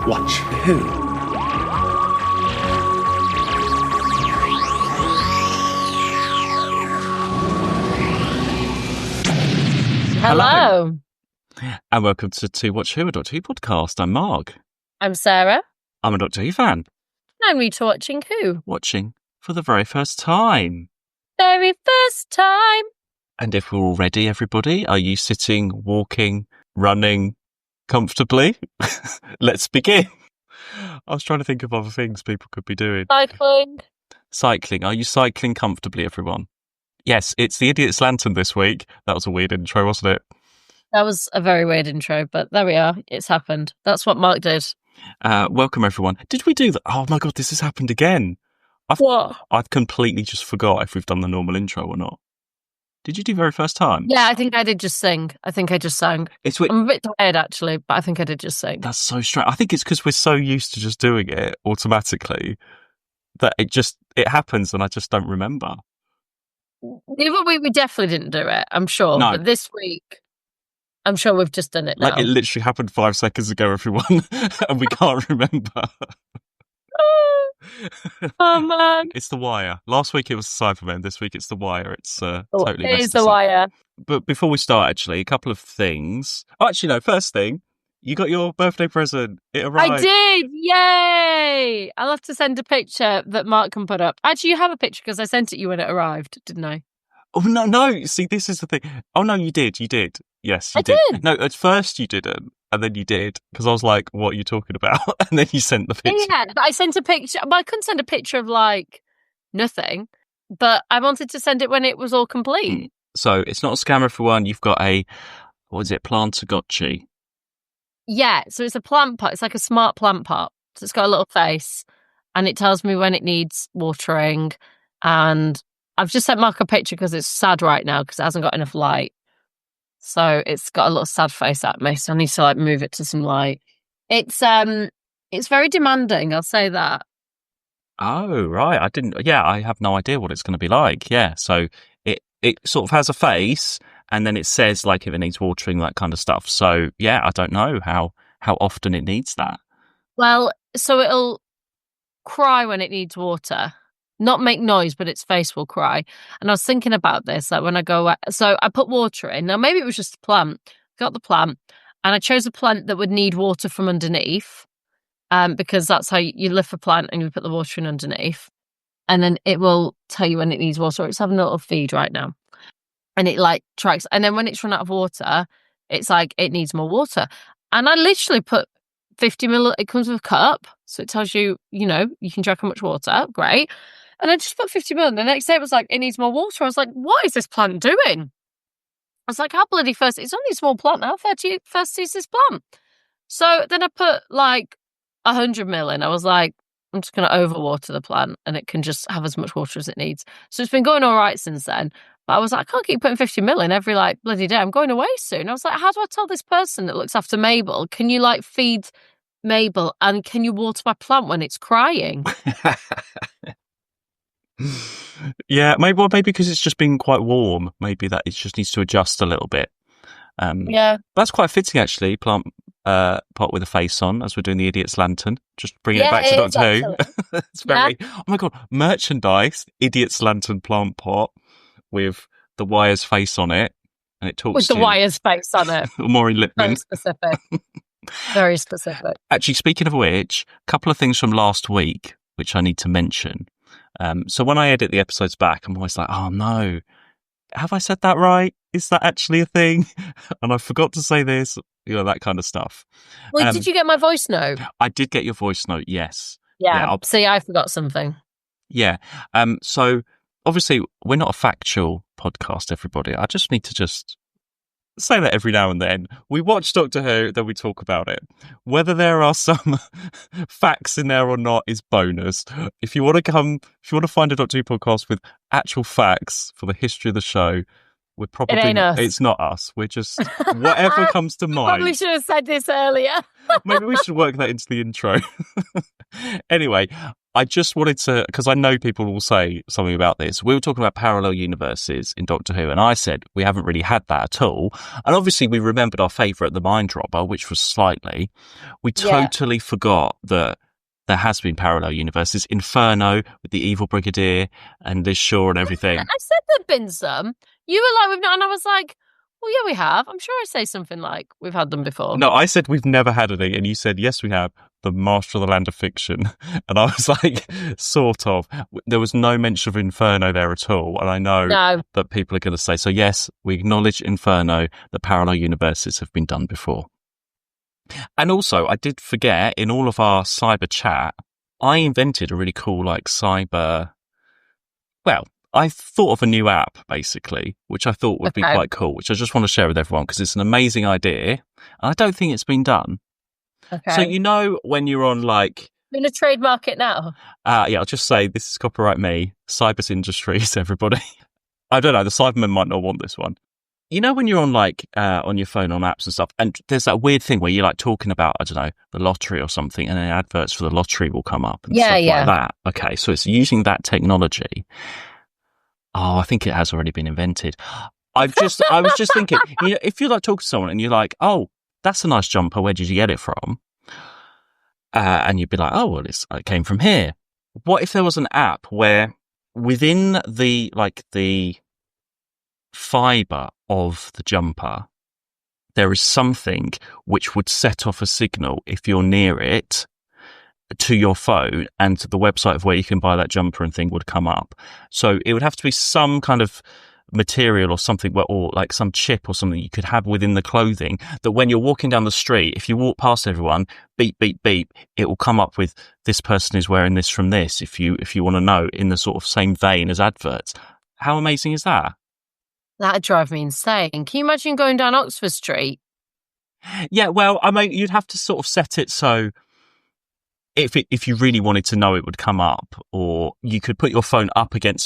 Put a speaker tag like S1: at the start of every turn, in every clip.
S1: Watch who?
S2: Hello.
S3: And welcome to Watch Who, a Doctor Who podcast. I'm Mark.
S2: I'm Sarah.
S3: I'm a Doctor Who fan.
S2: And I'm Rita watching who?
S3: Watching for the very first time.
S2: Very first time.
S3: And if we're all ready, everybody, are you sitting, walking, running comfortably? Let's begin. I was trying to think of other things people could be doing.
S2: Cycling.
S3: Cycling. Are you cycling comfortably, everyone? Yes, it's the Idiot's Lantern this week. That was a weird intro, wasn't it?
S2: That was a very weird intro, but there we are. It's happened. That's what Mark did.
S3: Welcome, everyone. Did we do that? Oh, my God, this has happened again.
S2: What?
S3: I've completely just forgot if we've done the normal intro or not. Did you do very first time?
S2: Yeah, I think I did just sing. I think I just sang. I'm a bit tired, actually, but I think I did just sing.
S3: That's so strange. I think it's because we're so used to just doing it automatically that it happens and I just don't remember.
S2: The other week, we definitely didn't do it, I'm sure.
S3: No.
S2: But this week, I'm sure we've just done it now.
S3: Like, it literally happened 5 seconds ago, everyone, and we can't remember.
S2: Oh, man.
S3: It's The Wire. Last week it was Cybermen. This week it's The Wire. It's totally
S2: It
S3: messed
S2: is The
S3: us up.
S2: Wire.
S3: But before we start, actually, a couple of things. Oh, actually, no, first thing, you got your birthday present. It arrived.
S2: I did! Yay! I'll have to send a picture that Mark can put up. Actually, you have a picture because I sent it you when it arrived, didn't I?
S3: Oh, no. See, this is the thing. Oh, no, you did. Yes, you did. No, at first you didn't, and then you did, because I was like, what are you talking about? And then you sent the picture.
S2: Yeah, but I sent a picture. But I couldn't send a picture of, like, nothing. But I wanted to send it when it was all complete.
S3: So it's not a scammer for one. You've got a, what is it, Plantagotchi?
S2: Yeah, so it's a plant pot. It's like a smart plant pot. So it's got a little face, and it tells me when it needs watering. And I've just sent Mark a picture because it's sad right now because it hasn't got enough light. So it's got a little sad face at me. So I need to like move it to some light. It's very demanding. I'll say that.
S3: Oh, right. I have no idea what it's going to be like. Yeah. So it sort of has a face and then it says like if it needs watering, that kind of stuff. So yeah, I don't know how often it needs that.
S2: Well, so it'll cry when it needs water. Not make noise, but its face will cry. And I was thinking about this, like when I go, so I put water in. Now, maybe it was just a plant. Got the plant, and I chose a plant that would need water from underneath, because that's how you lift a plant and you put the water in underneath. And then it will tell you when it needs water. It's having a little feed right now. And it like tracks. And then when it's run out of water, it's like it needs more water. And I literally put 50 ml, it comes with a cup. So it tells you, you can drink how much water. Great. And I just put 50 ml. The next day it was like, it needs more water. I was like, what is this plant doing? I was like, how bloody thirsty? It's only a small plant. How thirsty is this plant? So then I put like 100 ml in. I was like, I'm just going to overwater the plant and it can just have as much water as it needs. So it's been going all right since then. But I was like, I can't keep putting 50 ml in every like bloody day. I'm going away soon. I was like, how do I tell this person that looks after Mabel, can you like feed Mabel and can you water my plant when it's crying?
S3: Yeah, maybe because it's just been quite warm. Maybe that it just needs to adjust a little bit.
S2: Yeah,
S3: that's quite fitting actually. Plant pot with a face on, as we're doing the Idiot's Lantern. Just bringing it back to Doctor Who. It's very. Yeah. Oh my God, merchandise! Idiot's Lantern plant pot with the Wire's face on it, and it talks
S2: with the Wire's face on it.
S3: Maury Lipman.
S2: Very specific. Very specific.
S3: Actually, speaking of which, a couple of things from last week which I need to mention. So when I edit the episodes back, I'm always like, oh no, have I said that right? Is that actually a thing? And I forgot to say this, that kind of stuff.
S2: Well, did you get my voice note?
S3: I did get your voice note, yes.
S2: Yeah, see, I forgot something.
S3: Yeah. So obviously we're not a factual podcast, everybody. I just need to say that every now and then. We watch Doctor Who, then we talk about it. Whether there are some facts in there or not is bonus. If you want to find a Doctor Who podcast with actual facts for the history of the show, we're probably...
S2: It ain't us.
S3: It's not us. We're just... whatever comes to mind.
S2: Probably should have said this earlier.
S3: Maybe we should work that into the intro. Anyway, I just wanted to, because I know people will say something about this. We were talking about parallel universes in Doctor Who, and I said we haven't really had that at all. And obviously, we remembered our favourite, the Mind Dropper, which was slightly. We totally forgot that there has been parallel universes. Inferno with the evil Brigadier and Liz Shaw and everything.
S2: I said there'd been some. You were like, we've not, and I was like, well, yeah, we have. I'm sure I say something like, we've had them before.
S3: No, I said we've never had any, and you said, yes, we have. The Master of the Land of Fiction. And I was like, sort of. There was no mention of Inferno there at all. And I know that people are going to say, so yes, we acknowledge Inferno, that parallel universes have been done before. And also, I did forget, in all of our cyber chat, I invented a really cool, cyber... Well, I thought of a new app, basically, which I thought would be quite cool, which I just want to share with everyone because it's an amazing idea. And I don't think it's been done.
S2: Okay.
S3: So, when you're on, I'm
S2: going to trademark it now.
S3: Yeah, I'll just say this is copyright me. Cybers Industries, everybody. I don't know, the Cybermen might not want this one. You know when you're on, on your phone, on apps and stuff, and there's that weird thing where you're, talking about, I don't know, the lottery or something, and then adverts for the lottery will come up and stuff like that. Okay, so it's using that technology. Oh, I think it has already been invented. I was just thinking, if you're talking to someone and you're like, oh, that's a nice jumper, where did you get it from? And you'd be like, oh, well, it came from here. What if there was an app where within the fibre of the jumper, there is something which would set off a signal if you're near it to your phone, and the website of where you can buy that jumper and thing would come up. So it would have to be some kind of material or something, or some chip or something you could have within the clothing, that when you're walking down the street, if you walk past everyone, beep, beep, beep, it will come up with, this person is wearing this from this, if you want to know, in the sort of same vein as adverts. How amazing is that?
S2: That'd drive me insane. Can you imagine going down Oxford Street?
S3: Yeah, well, I mean, you'd have to sort of set it so if you really wanted to know, it would come up, or you could put your phone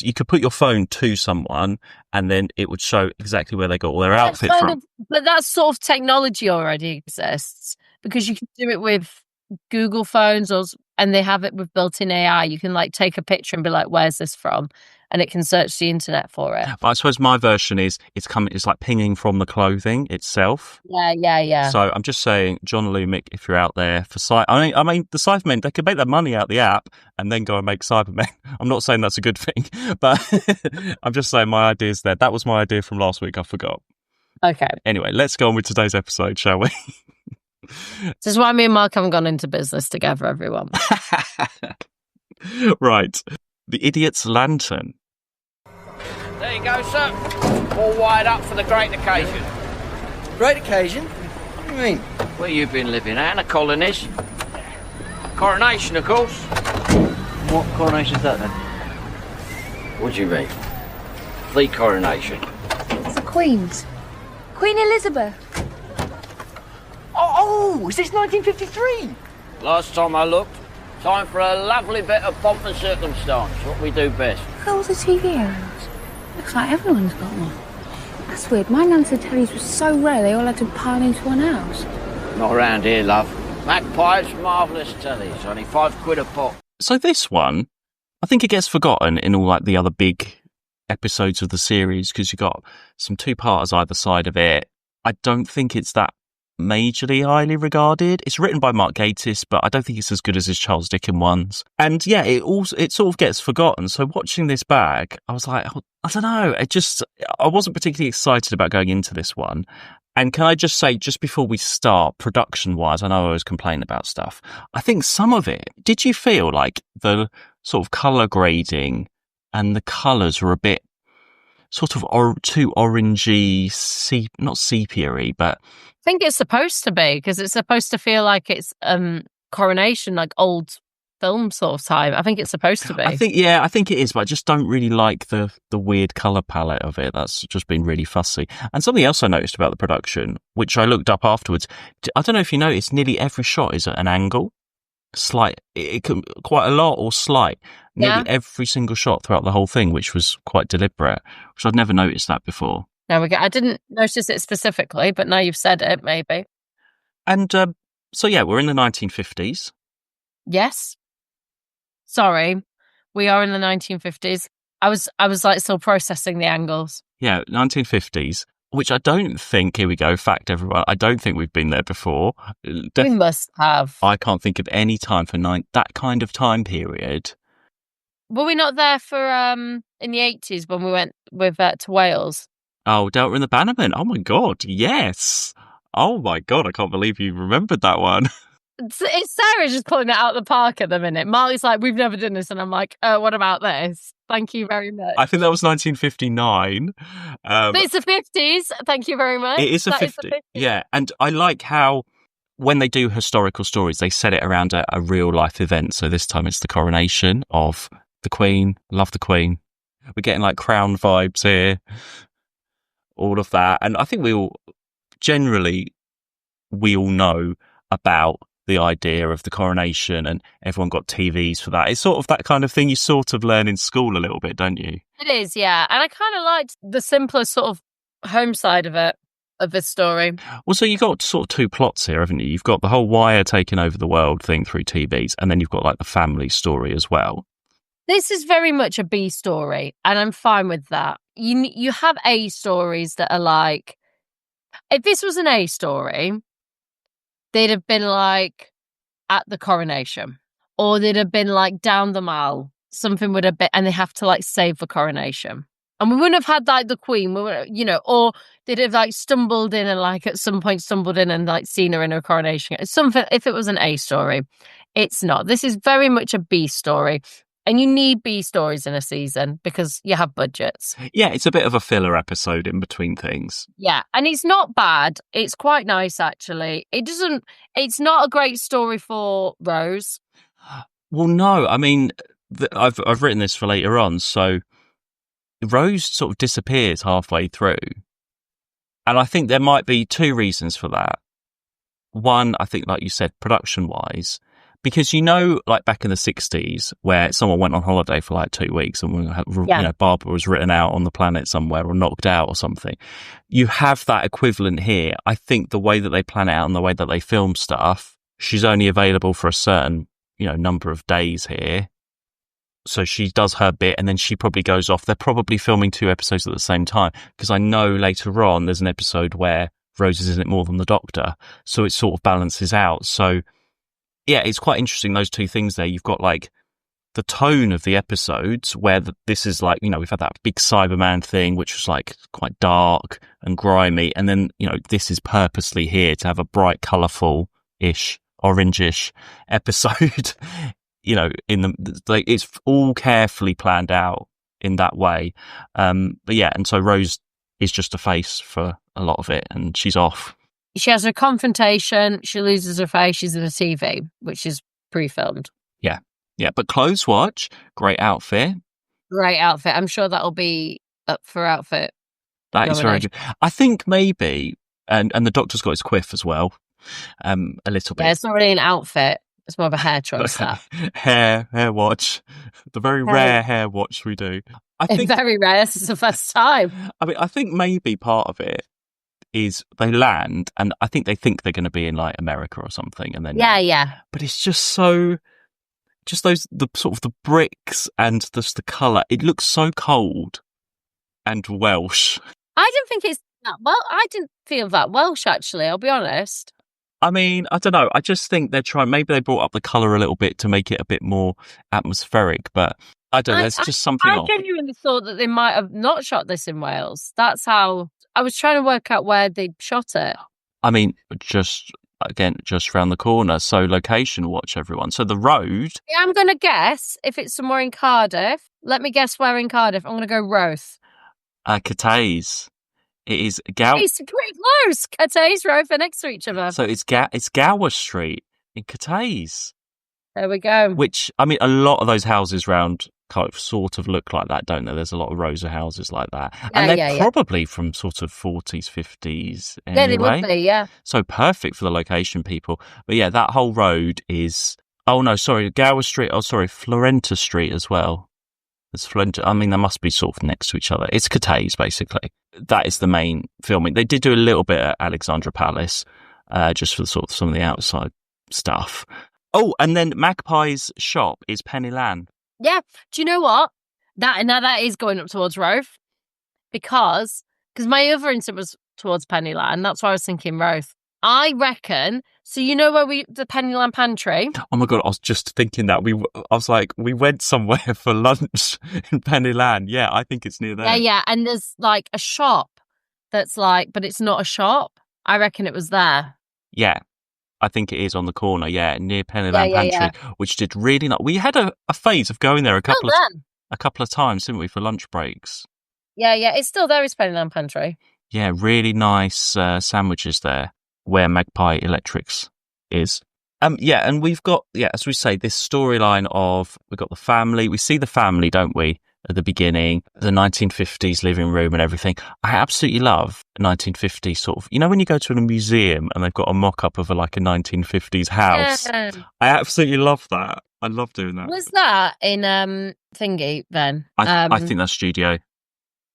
S3: you could put your phone to someone and then it would show exactly where they got all their outfit from.
S2: But that sort of technology already exists, because you can do it with Google phones, and they have it with built-in AI. You can take a picture and be like, where's this from? And it can search the internet for it.
S3: But I suppose my version is it's pinging from the clothing itself.
S2: Yeah.
S3: So I'm just saying, John Lumick, if you're out there for I mean, the Cybermen, they could make their money out the app and then go and make Cybermen. I'm not saying that's a good thing, but I'm just saying my idea's there. That was my idea from last week. I forgot.
S2: Okay.
S3: Anyway, let's go on with today's episode, shall we?
S2: This is why me and Mark haven't gone into business together, everyone.
S3: Right. The Idiot's Lantern.
S1: There you go, sir. All wired up for the great occasion.
S4: Great occasion? What do you mean?
S1: Where you been living at? The colonies. Coronation, of course.
S4: What coronation's that then?
S1: What do you mean? The coronation.
S5: It's the Queen's. Queen Elizabeth.
S4: Oh, is this 1953?
S1: Last time I looked, time for a lovely bit of pomp and circumstance. What we do best.
S5: Look at all the TV aerials. Looks like everyone's got one. That's weird. My nan said tellies were so rare they all had to pile into one house.
S1: Not around here, love. Magpies, marvellous tellies. Only £5 a pop.
S3: So this one, I think it gets forgotten in all the other big episodes of the series, because you got some two-parters either side of it. I don't think it's that majorly highly regarded. It's written by Mark Gatiss, but I don't think it's as good as his Charles Dickens ones. And yeah, it sort of gets forgotten. So watching this back, I was like, I don't know. I wasn't particularly excited about going into this one. And can I just say, just before we start, production-wise, I know I always complain about stuff. I think some of it, did you feel like the sort of colour grading and the colours were a bit sort of too orangey, not sepia-y, but...
S2: I think it's supposed to be, because it's supposed to feel like it's Coronation, like old film sort of time. I think it's supposed to be.
S3: I think it is, but I just don't really like the weird colour palette of it. That's just been really fussy. And something else I noticed about the production, which I looked up afterwards, I don't know if you noticed, nearly every shot is at an angle. Slight, it can quite a lot or slight. Nearly every single shot throughout the whole thing, which was quite deliberate, which I'd never noticed that before.
S2: There we go. I didn't notice it specifically, but now you've said it, maybe.
S3: And so yeah, we're in the 1950s.
S2: Yes. Sorry, we are in the 1950s. I was like still processing the angles.
S3: Yeah, 1950s, which I don't think, here we go, fact everyone, I don't think we've been there before.
S2: We must have.
S3: I can't think of any time for that kind of time period.
S2: Were we not there for in the 80s when we went to Wales?
S3: Oh, Delta and the Bannerman. Oh my God, yes. Oh my God, I can't believe you remembered that one.
S2: It's Sarah just pulling it out of the park at the minute. Marley's like, we've never done this. And I'm like, what about this? Thank you very much.
S3: I think that was 1959.
S2: But it's the 50s. Thank you very much.
S3: It is the 50s. Yeah. And I like how when they do historical stories, they set it around a real life event. So this time it's the coronation of the Queen. Love the Queen. We're getting like Crown vibes here. All of that. And I think we all know about the idea of the coronation, and everyone got TVs for that. It's sort of that kind of thing you sort of learn in school a little bit, don't you?
S2: It is, yeah. And I kind of liked the simpler sort of home side of it, of this story.
S3: Well, so you've got sort of two plots here, haven't you? You've got the whole wire taking over the world thing through TVs, and then you've got like the family story as well.
S2: This is very much a B story, and I'm fine with that. You have A stories that are like, if this was an A story, they'd have been like at the coronation, or they'd have been like down the mall. Something would have been, and they have to like save the coronation. And we wouldn't have had like the Queen, or they'd have like stumbled in and like at some point stumbled in and like seen her in her coronation. It's something, if it was an A story, it's not. This is very much a B story. And you need B stories in a season because you have budgets.
S3: Yeah, it's a bit of a filler episode in between things.
S2: Yeah, and it's not bad. It's quite nice, actually. It's not a great story for Rose.
S3: Well, no, I mean, I've written this for later on. So Rose sort of disappears halfway through. And I think there might be two reasons for that. One, I think, like you said, production-wise, because like back in the 60s where someone went on holiday for like 2 weeks and Barbara was written out on the planet somewhere or knocked out or something. You have that equivalent here. I think the way that they plan it out and the way that they film stuff, she's only available for a certain, number of days here. So she does her bit and then she probably goes off. They're probably filming 2 episodes at the same time because I know later on there's an episode where Rose is in it more than the Doctor. So it sort of balances out. So yeah, it's quite interesting, those two things there. You've got like the tone of the episodes where this is like, we've had that big Cyberman thing, which was like quite dark and grimy. And then, this is purposely here to have a bright, colourful-ish, orange-ish episode. It's all carefully planned out in that way. But yeah, and so Rose is just a face for a lot of it and she's off.
S2: She has a confrontation, she loses her face, she's in a TV, which is pre-filmed.
S3: Yeah. Yeah, but Clothes Watch, great outfit.
S2: Great outfit. I'm sure that'll be up for outfit.
S3: That is very good. I think maybe, and the Doctor's got his quiff as well, a little bit.
S2: Yeah, it's not really an outfit. It's more of a hair choice.
S3: hair watch. The very rare hair watch we do. I think
S2: very rare. This is the first time.
S3: I mean, I think maybe part of it is they land and I think they think they're going to be in like America or something, and then
S2: yeah.
S3: But it's just the sort of the bricks and just the colour. It looks so cold and Welsh.
S2: I don't think it's that well. I didn't feel that Welsh actually. I'll be honest.
S3: I mean, I don't know. I just think they're trying. Maybe they brought up the colour a little bit to make it a bit more atmospheric, but I don't know. There's just something off.
S2: I genuinely thought that they might have not shot this in Wales. That's how I was trying to work out where they shot it.
S3: I mean, just around the corner. So location watch, everyone. So the road.
S2: Yeah, I'm going to guess if it's somewhere in Cardiff. Let me guess where in Cardiff. I'm going to go Roath.
S3: Cathays. It is
S2: It's pretty close. Cathays, Roath are next to each other.
S3: So it's Gower Street in Cathays.
S2: There we go.
S3: Which, I mean, a lot of those houses round Cardiff sort of look like that, don't they? There's a lot of rows of houses like that. And they're probably from sort of 40s, 50s anyway.
S2: Yeah, they would be, yeah.
S3: So perfect for the location people. But yeah, that whole road is... Oh, no, sorry, Gower Street. Oh, sorry, Florenta Street as well. There's Florenta. I mean, they must be sort of next to each other. It's Cathays, basically. That is the main filming. They did do a little bit at Alexandra Palace, just for sort of some of the outside stuff. Oh, and then Magpie's shop is Penny Lan.
S2: Yeah. Do you know what? That is going up towards Roth because my other instinct was towards Pennyland. That's why I was thinking Roth. I reckon. So you know where the Pennyland pantry?
S3: Oh my God, I was just thinking that. I was like, we went somewhere for lunch in Penny Lan. Yeah, I think it's near there.
S2: Yeah. And there's like a shop that's like, but it's not a shop. I reckon it was there.
S3: Yeah, I think it is on the corner. Yeah, near Penny Lan pantry, which did really not. We had a phase of going there a couple of times, didn't we, for lunch breaks?
S2: Yeah. It's still there. It's Pennyland pantry.
S3: Yeah, really nice sandwiches there where Magpie Electrics is. Yeah, and we've got, as we say, this storyline of, we've got the family. We see the family, don't we, at the beginning, the 1950s living room and everything. I absolutely love 1950s sort of, when you go to a museum and they've got a mock-up of a 1950s house. Yeah. I absolutely love that. I love doing that.
S2: Was that in Thingy then?
S3: I think that's studio.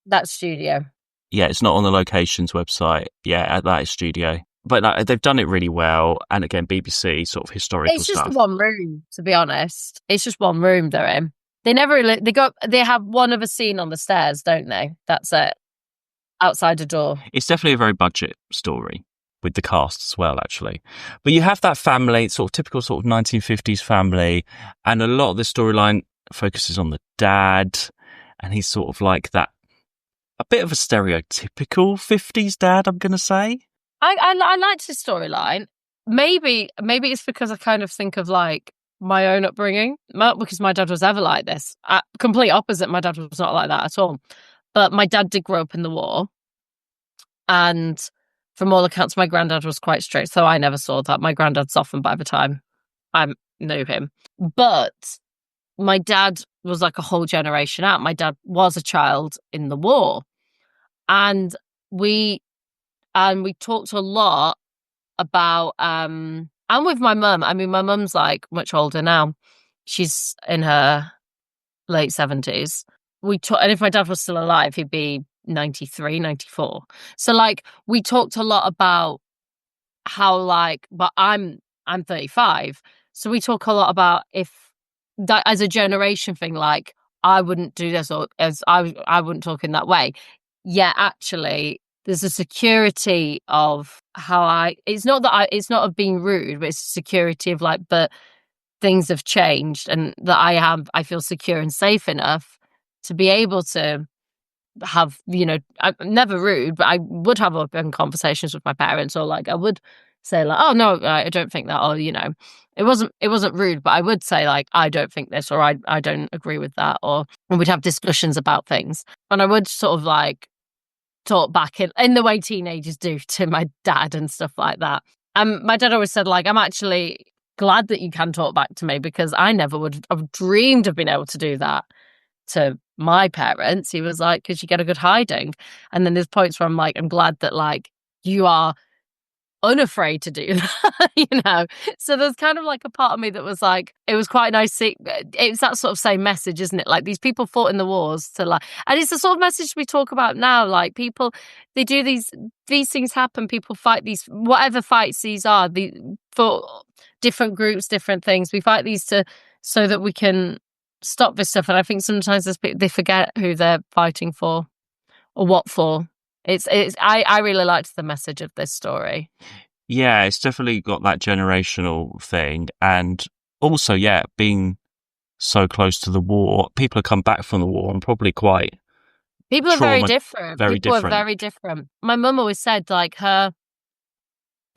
S2: That's studio.
S3: Yeah, it's not on the locations website. Yeah, that is studio. But they've done it really well. And again, BBC sort of historical stuff.
S2: It's just one room, to be honest. It's just one room they're in. They never they have one other scene on the stairs, don't they? That's it. Outside the door.
S3: It's definitely a very budget story with the cast as well, actually. But you have that family, sort of typical sort of 1950s family. And a lot of the storyline focuses on the dad. And he's sort of like that, a bit of a stereotypical 50s dad, I'm going to say.
S2: I liked his storyline. Maybe it's because I kind of think of like my own upbringing. Not because my dad was ever like this. Complete opposite. My dad was not like that at all. But my dad did grow up in the war. And from all accounts, my granddad was quite strict. So I never saw that. My granddad softened by the time I knew him. But my dad was like a whole generation out. My dad was a child in the war. And we talked a lot about and with my mum. I mean, my mum's like much older now. She's in her late 70s. And if my dad was still alive, he'd be 93, 94. So like we talked a lot about how but I'm 35. So we talk a lot about if that as a generation thing, like I wouldn't do this or as I wouldn't talk in that way. Yeah, actually, there's a security of how it's not of being rude, but it's a security of like, but things have changed and that I feel secure and safe enough to be able to have, I'm never rude, but I would have open conversations with my parents, or like I would say like, oh no, I don't think that, or it wasn't rude, but I would say like, I don't think this, or I don't agree with that, and we'd have discussions about things, and I would sort of like talk back in the way teenagers do to my dad and stuff like that. My dad always said like, I'm actually glad that you can talk back to me because I never would have dreamed of being able to do that to my parents. He was like, because you get a good hiding. And then there's points where I'm like, I'm glad that like you are unafraid to do that, So there's kind of like a part of me that was like, it was quite nice. It's that sort of same message, isn't it? Like these people fought in the wars to like, and it's the sort of message we talk about now. Like people, they do these things happen. People fight these, whatever fights these are, for different groups, different things. We fight these so that we can stop this stuff. And I think sometimes they forget who they're fighting for or what for. I really liked the message of this story.
S3: Yeah, it's definitely got that generational thing. And also, yeah, being so close to the war, people have come back from the war and probably quite...
S2: People are very different. People are very different. My mum always said, like, her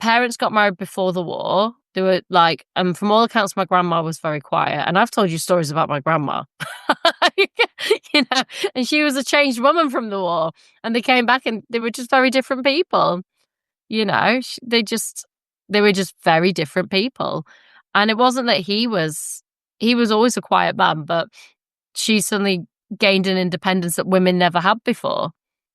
S2: parents got married before the war. They were like, and from all accounts, my grandma was very quiet. And I've told you stories about my grandma, and she was a changed woman from the war. And they came back and they were just very different people. They were just very different people. And it wasn't that he was always a quiet man, but she suddenly gained an independence that women never had before.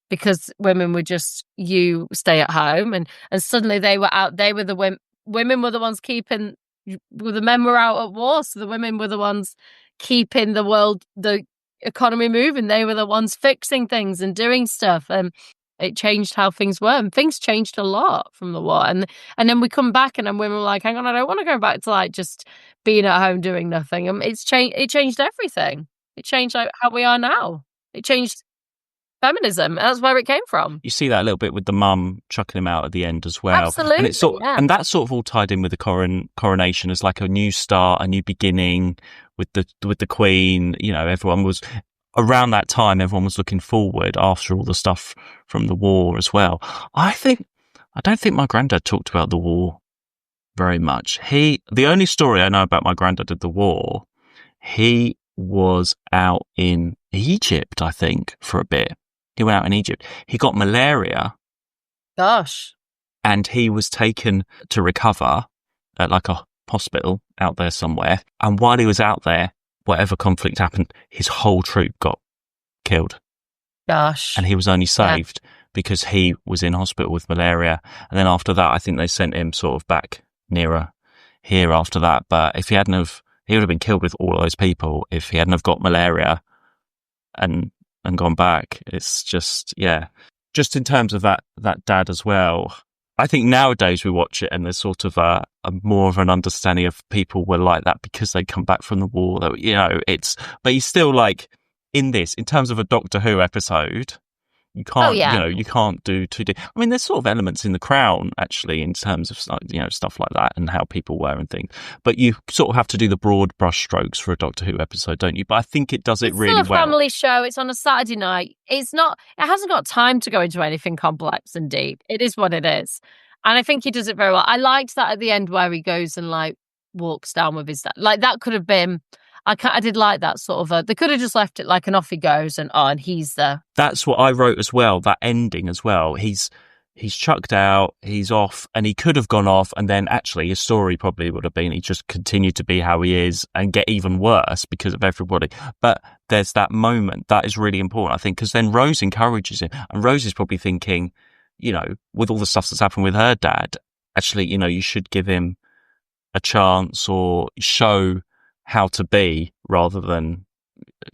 S2: Because women were just, you stay at home, and suddenly they were out. They were the women were the ones keeping. The men were out at war, so the women were the ones keeping the economy moving. They were the ones fixing things and doing stuff. And It changed how things were, and things changed a lot from the war. And then we come back, and then women were like, "Hang on, I don't want to go back to like just being at home doing nothing." And it's changed. It changed everything. It changed like how we are now. It changed feminism. That's where it came from.
S3: You see that a little bit with the mum chucking him out at the end as well.
S2: Absolutely,
S3: and it's
S2: yeah.
S3: and that's sort of all tied in with the coronation as like a new start, a new beginning with the Queen. You know, everyone was around that time. Everyone was looking forward after all the stuff from the war as well. I don't think my granddad talked about the war very much. The only story I know about my granddad of the war, he was out in Egypt, I think, for a bit. He went out in Egypt. He got malaria.
S2: Gosh.
S3: And he was taken to recover at like a hospital out there somewhere. And while he was out there, whatever conflict happened, his whole troop got killed.
S2: Gosh.
S3: And he was only saved because he was in hospital with malaria. And then after that, I think they sent him sort of back nearer here after that. But if he would have been killed with all of those people if he hadn't have got malaria and gone back. It's just, yeah. Just in terms of that dad as well, I think nowadays we watch it and there's sort of a more of an understanding of people were like that because they come back from the war. That, you know, but he's still like in terms of a Doctor Who episode. You can't, you can't do 2D. I mean, there's sort of elements in The Crown, actually, in terms of, stuff like that and how people were and things. But you sort of have to do the broad brushstrokes for a Doctor Who episode, don't you? But I think it does it really well.
S2: It's still a family show. It's on a Saturday night. It hasn't got time to go into anything complex and deep. It is what it is. And I think he does it very well. I liked that at the end where he goes and, like, walks down with his dad. Like, that could have been... I did like that sort of they could have just left it like an off he goes and he's there.
S3: That's what I wrote as well, that ending as well. He's chucked out, he's off, and he could have gone off, and then actually his story probably would have been he just continued to be how he is and get even worse because of everybody. But there's that moment that is really important, I think, because then Rose encourages him, and Rose is probably thinking, with all the stuff that's happened with her dad, actually, you should give him a chance or show how to be rather than,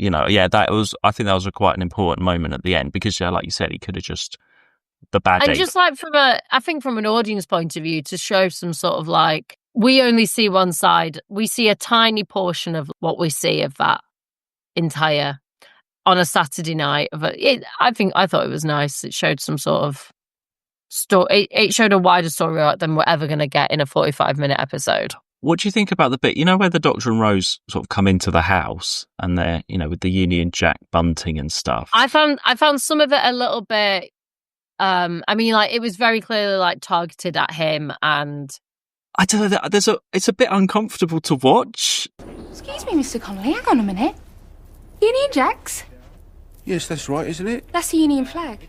S3: I think that was quite an important moment at the end because, like you said, he could have just the bad.
S2: And just like I think from an audience point of view, to show some sort of like, we only see one side. We see a tiny portion of what we see of that entire on a Saturday night of it. I thought it was nice. It showed some sort of story. It showed a wider story arc than we're ever going to get in a 45-minute episode.
S3: What do you think about the bit, where the Doctor and Rose sort of come into the house and they're, with the Union Jack bunting and stuff?
S2: I found some of it a little bit, it was very clearly like targeted at him, and
S3: I don't know, it's a bit uncomfortable to watch.
S5: Excuse me, Mr. Connolly, hang on a minute. Union Jacks?
S6: Yes, that's right, isn't it?
S5: That's the Union flag.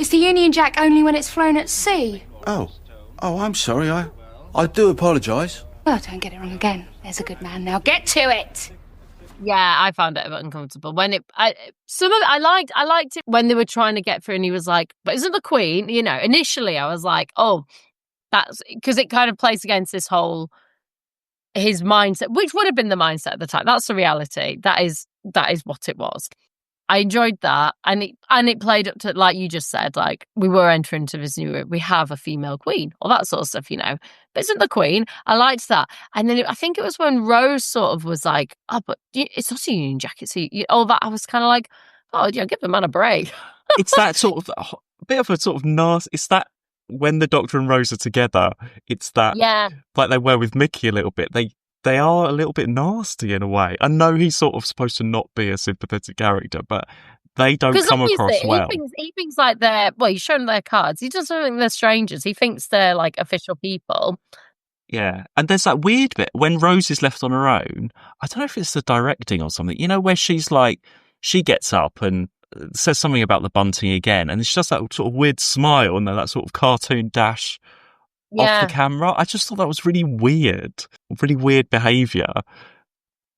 S5: It's the Union Jack only when it's flown at sea.
S6: Oh, I'm sorry, I do apologise.
S5: Well, don't get it wrong again. There's a good man now. Get to it.
S2: Yeah, I found it a bit uncomfortable when I liked it when they were trying to get through, and he was like, "But isn't the Queen?" Initially I was like, "Oh, that's," because it kind of plays against this whole his mindset, which would have been the mindset at the time. That's the reality. That is what it was. I enjoyed that, and it played up to, like you just said, like we were entering into this new, we have a female queen, all that sort of stuff, But isn't the Queen? I liked that, and then I think it was when Rose sort of was like, "Oh, but it's not a Union Jack, it's all that." I was kind of like, "Oh, give the man a break."
S3: It's that sort of a bit of a sort of nasty. It's that when the Doctor and Rose are together, it's that like they were with Mickey a little bit. They are a little bit nasty in a way. I know he's sort of supposed to not be a sympathetic character, but they don't come across well.
S2: He thinks like he's shown their cards. He doesn't think they're strangers. He thinks they're like official people.
S3: Yeah. And there's that weird bit when Rose is left on her own. I don't know if it's the directing or something, where she's like, she gets up and says something about the bunting again. And it's just that sort of weird smile and then that sort of cartoon dash off the camera. I just thought that was really weird behaviour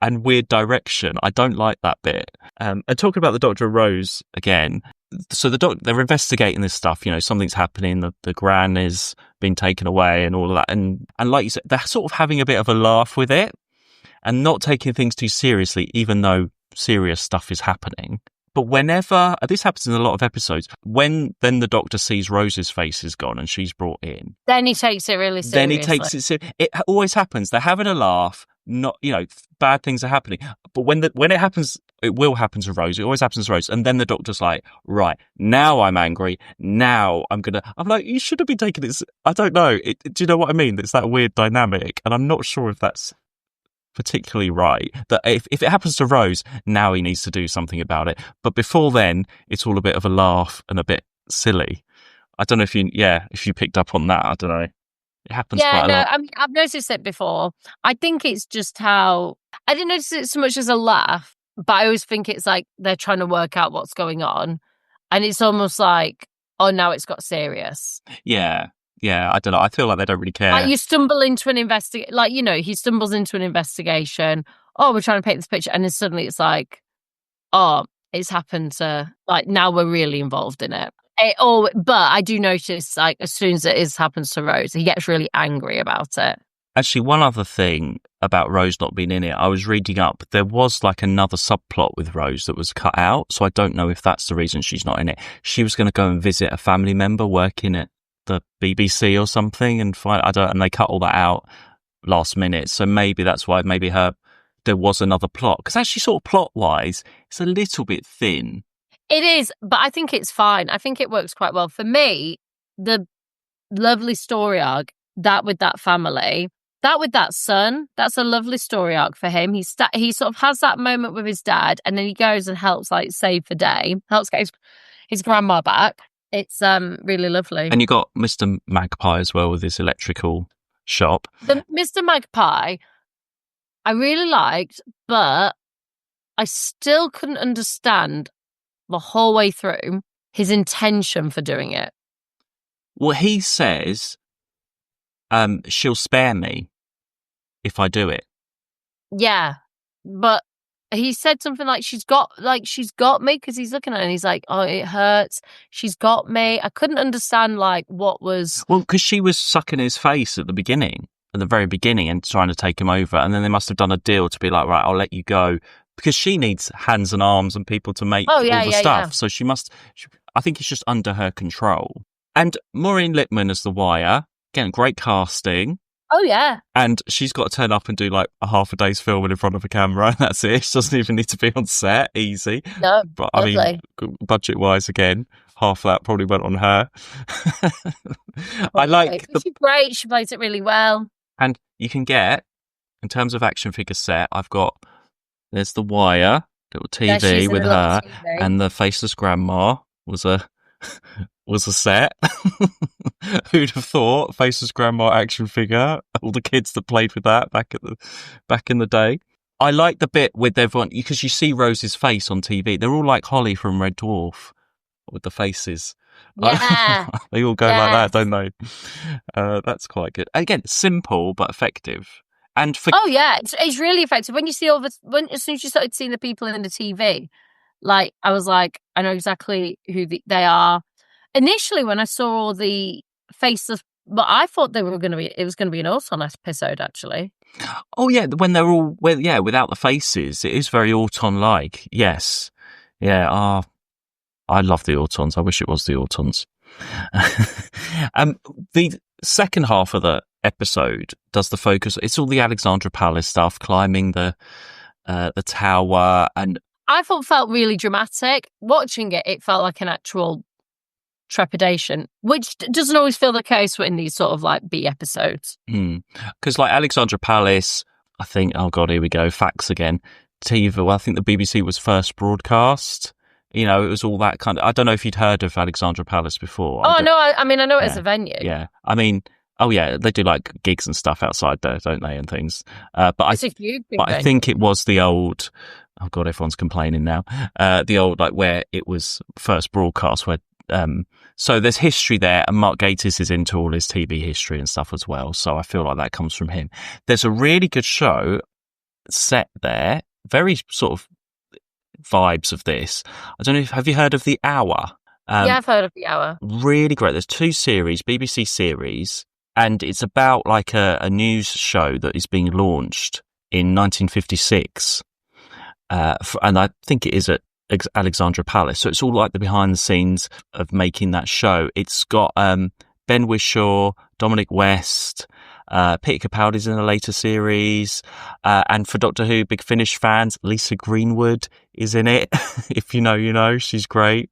S3: and weird direction. I don't like that bit. And talking about the Doctor and Rose again, so they're investigating this stuff. Something's happening. The Gran is being taken away and all of that. And like you said, they're sort of having a bit of a laugh with it and not taking things too seriously, even though serious stuff is happening. But whenever, this happens in a lot of episodes, when then the doctor sees Rose's face is gone and she's brought in,
S2: Then he takes it really seriously.
S3: then he takes it seriously. It always happens. They're having a laugh. Not, bad things are happening. But when it happens, it will happen to Rose. It always happens to Rose. And then the doctor's like, right, now I'm angry. Now I'm like, you should have been taking this. I don't know. Do you know what I mean? It's that weird dynamic. And I'm not sure if that's particularly right. That if it happens to Rose, now he needs to do something about it. But before then, it's all a bit of a laugh and a bit silly. I don't know if you picked up on that. I don't know. It happens quite a lot.
S2: I mean, I've noticed it before. I think it's just how I didn't notice it so much as a laugh, but I always think it's like they're trying to work out what's going on, and it's almost like, oh, now it's got serious.
S3: Yeah, I don't know. I feel like they don't really care.
S2: Like you stumble into an he stumbles into an investigation. Oh, we're trying to paint this picture, and then suddenly it's like, oh, it's happened to now we're really involved in it. But I do notice, like, as soon as happens to Rose, he gets really angry about it.
S3: Actually, one other thing about Rose not being in it, I was reading up, there was like another subplot with Rose that was cut out, so I don't know if that's the reason she's not in it. She was going to go and visit a family member working at the BBC or something, and they cut all that out last minute, so maybe that's why there was another plot, because actually sort of plot-wise, it's a little bit thin.
S2: It is, but I think it's fine. I think it works quite well. For me, the lovely story arc, that with that family, that with that son, that's a lovely story arc for him. He sort of has that moment with his dad, and then he goes and helps save the day, helps get his grandma back. It's really lovely.
S3: And you got Mr. Magpie as well with his electrical shop.
S2: The Mr. Magpie, I really liked, but I still couldn't understand the whole way through his intention for doing it.
S3: Well, he says, she'll spare me if I do it.
S2: Yeah, but he said something like she's got me, because he's looking at her and he's like, oh, it hurts. She's got me. I couldn't understand what was.
S3: Well, because she was sucking his face at the very beginning, and trying to take him over, and then they must have done a deal to be like, right, I'll let you go. Because she needs hands and arms and people to make all the stuff. So I think it's just under her control. And Maureen Lipman as the Wire, again, great casting.
S2: Oh, yeah.
S3: And she's got to turn up and do like a half a day's filming in front of a camera, and that's it. She doesn't even need to be on set. Easy.
S2: No,
S3: but
S2: lovely.
S3: I mean, budget-wise, again, half that probably went on her. I like
S2: She's great. She plays it really well.
S3: And you can get, in terms of action figure set, there's the Wire, little TV with her,
S2: TV.
S3: And the faceless grandma was a set. Who'd have thought? Faceless grandma action figure. All the kids that played with that back in the day. I like the bit with everyone, because you see Rose's face on TV. They're all like Holly from Red Dwarf with the faces.
S2: Yeah.
S3: They all go like that, don't they? That's quite good. Again, simple but effective. And
S2: it's really effective when you see as soon as you started seeing the people in the TV, I was like, I know exactly who they are. Initially, when I saw all the faces, but I thought it was going to be an Autumn episode, actually.
S3: Oh yeah, when they're all without the faces, it is very Autumn-like. Yes, yeah. I love the Autons. I wish it was the Autons. The second half of the episode does the focus. It's all the Alexandra Palace stuff, climbing the tower, and
S2: I felt really dramatic. Watching it, it felt like an actual trepidation, which doesn't always feel the case in these sort of B episodes.
S3: Because Alexandra Palace, I think. Oh God, here we go. Facts again. TV. Well, I think the BBC was first broadcast. It was all that kind of. I don't know if you'd heard of Alexandra Palace before.
S2: Oh no, I mean I know it as a venue.
S3: Yeah, I mean. Oh yeah, they do gigs and stuff outside there, don't they, and things. But I think it was the old. Oh God, everyone's complaining now. The old where it was first broadcast. Where so there's history there, and Mark Gatiss is into all his TV history and stuff as well. So I feel like that comes from him. There's a really good show set there. Very sort of vibes of this. I don't know. Have you heard of The Hour?
S2: Yeah, I've heard of The Hour.
S3: Really great. There's 2 series, BBC series. And it's about a news show that is being launched in 1956. And I think it is at Alexandra Palace. So it's all like the behind the scenes of making that show. It's got Ben Whishaw, Dominic West, Peter Capaldi's in a later series, and for Doctor Who Big Finish fans, Lisa Greenwood is in it. If you know, you know, she's great.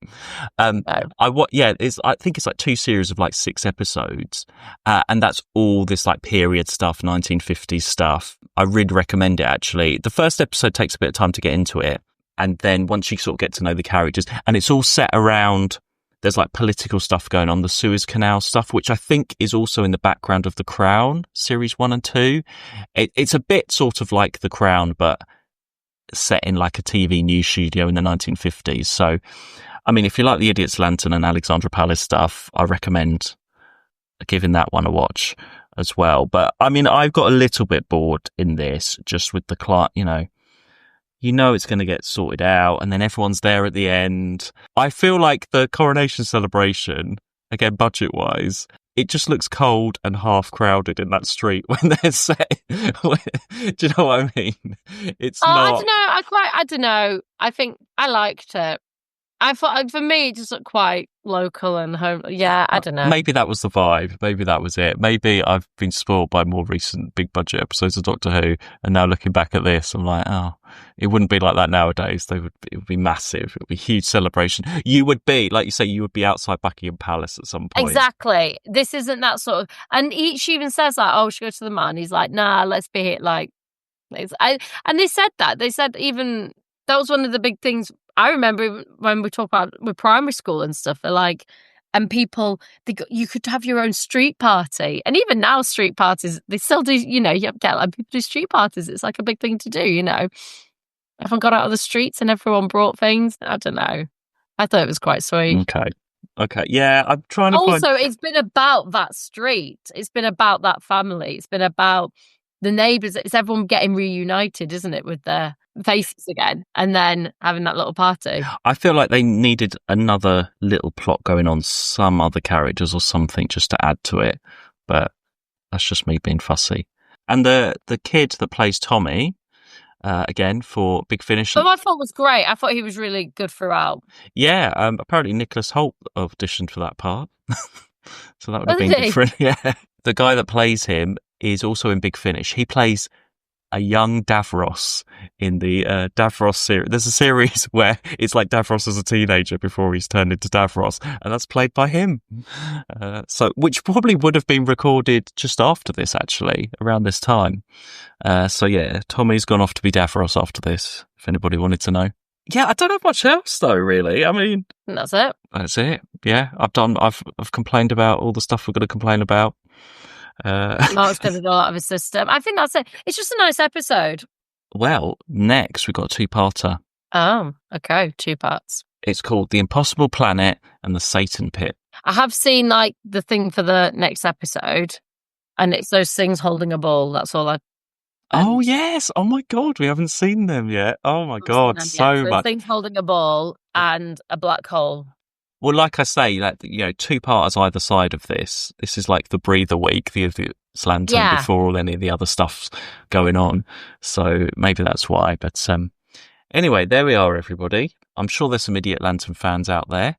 S3: I think it's like 2 series of like 6 episodes, and that's all this like period stuff, 1950s stuff. I really recommend it. Actually, the first episode takes a bit of time to get into it, and then once you sort of get to know the characters, and it's all set around. There's like political stuff going on, the Suez Canal stuff, which I think is also in the background of The Crown, series 1 and 2. It's a bit sort of like The Crown, but set in like a TV news studio in the 1950s. So, I mean, if you like The Idiot's Lantern and Alexandra Palace stuff, I recommend giving that one a watch as well. But I mean, I've got a little bit bored in this, just with the client, you know it's going to get sorted out, and then everyone's there at the end. I feel like the coronation celebration, again, budget-wise, it just looks cold and half crowded in that street when they're set. Do you know what I mean? It's not...
S2: I don't know. I don't know. I think I liked it. I thought, for me, it just looked quite local and home. Yeah, I don't know.
S3: Maybe that was the vibe. Maybe that was it. Maybe I've been spoiled by more recent big budget episodes of Doctor Who, and now looking back at this, I'm like, oh, it wouldn't be like that nowadays. It would be massive. It would be a huge celebration. You would be, like you say, you would be outside Buckingham Palace at some point.
S2: Exactly. This isn't that sort of... And she even says, like, oh, we should go to the man. He's like, nah, let's be here. Like, and they said that. They said even... That was one of the big things I remember when we talk about with primary school and stuff. They're like, and people, you could have your own street party. And even now, street parties, they still do, you get like people do street parties. It's like a big thing to do, Everyone got out of the streets and everyone brought things. I don't know. I thought it was quite sweet.
S3: Okay. Yeah, I'm trying to
S2: Also, it's been about that street. It's been about that family. It's been about the neighbours. It's everyone getting reunited, isn't it, with their faces again, and then having that little party.
S3: I feel like they needed another little plot going on, some other characters or something just to add to it, but that's just me being fussy. And the kid that plays Tommy, again for Big Finish,
S2: I thought was great. I thought he was really good throughout.
S3: Yeah, apparently Nicholas Hoult auditioned for that part, so that would have been different. Yeah, the guy that plays him is also in Big Finish. He plays a young Davros in the Davros series. There's a series where it's like Davros as a teenager before he's turned into Davros, and that's played by him. So, which probably would have been recorded just after this, actually, around this time. So yeah, Tommy's gone off to be Davros after this, if anybody wanted to know. Yeah, I don't have much else though, really. I mean,
S2: that's it.
S3: That's it. Yeah, I've complained about all the stuff we're going to complain about.
S2: Mark's got it all out of his system. I think that's it. It's just a nice episode.
S3: Well, next we've got a 2-parter.
S2: Oh, okay, 2 parts.
S3: It's called The Impossible Planet and the Satan Pit.
S2: I have seen like the thing for the next episode, and it's those things holding a ball. That's all I.
S3: Oh yes! Oh my god, we haven't seen them yet. Oh my god, so much.
S2: Things holding a ball and a black hole.
S3: Well, like I say, 2 parts either side of this. This is like the breather week, the Lantern before all any of the other stuff's going on. So maybe that's why. But anyway, there we are, everybody. I'm sure there's some Idiot Lantern fans out there.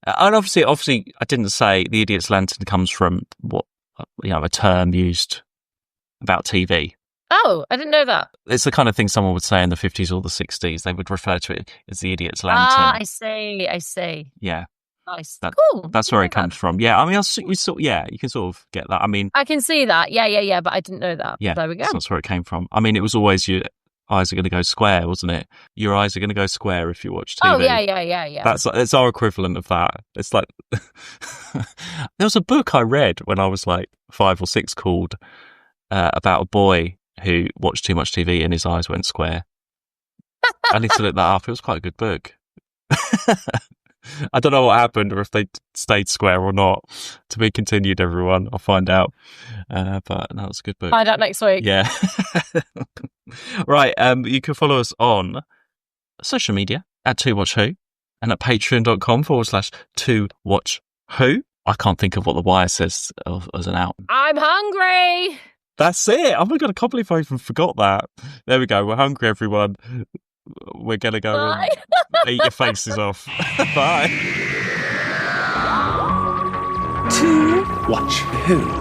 S3: And obviously, I didn't say the Idiot's Lantern comes from a term used about TV.
S2: Oh, I didn't know that.
S3: It's the kind of thing someone would say in the 50s or the 60s. They would refer to it as the Idiot's Lantern.
S2: Ah, I see.
S3: Yeah.
S2: Nice.
S3: Cool. That's where it comes from. Yeah, I mean, you can sort of get that. I mean,
S2: I can see that. Yeah, but I didn't know that.
S3: Yeah,
S2: there we go.
S3: That's where it came from. I mean, it was always your eyes are going to go square, wasn't it? Your eyes are going to go square if you watch TV.
S2: Oh, yeah.
S3: That's our equivalent of that. It's like there was a book I read when I was like 5 or 6 called about a boy who watched too much TV and his eyes went square. I need to look that up. It was quite a good book. I don't know what happened or if they stayed square or not. To be continued, everyone. I'll find out. But no, it's a good book.
S2: Find out next week.
S3: Yeah. Right. You can follow us on social media at 2WatchWho and at patreon.com/2WatchWho. I can't think of what the wire says as an out.
S2: I'm hungry.
S3: That's it. Oh my God, I can't believe I even forgot that. There we go. We're hungry, everyone. we're going to go and eat your faces off. Bye.
S6: To watch who?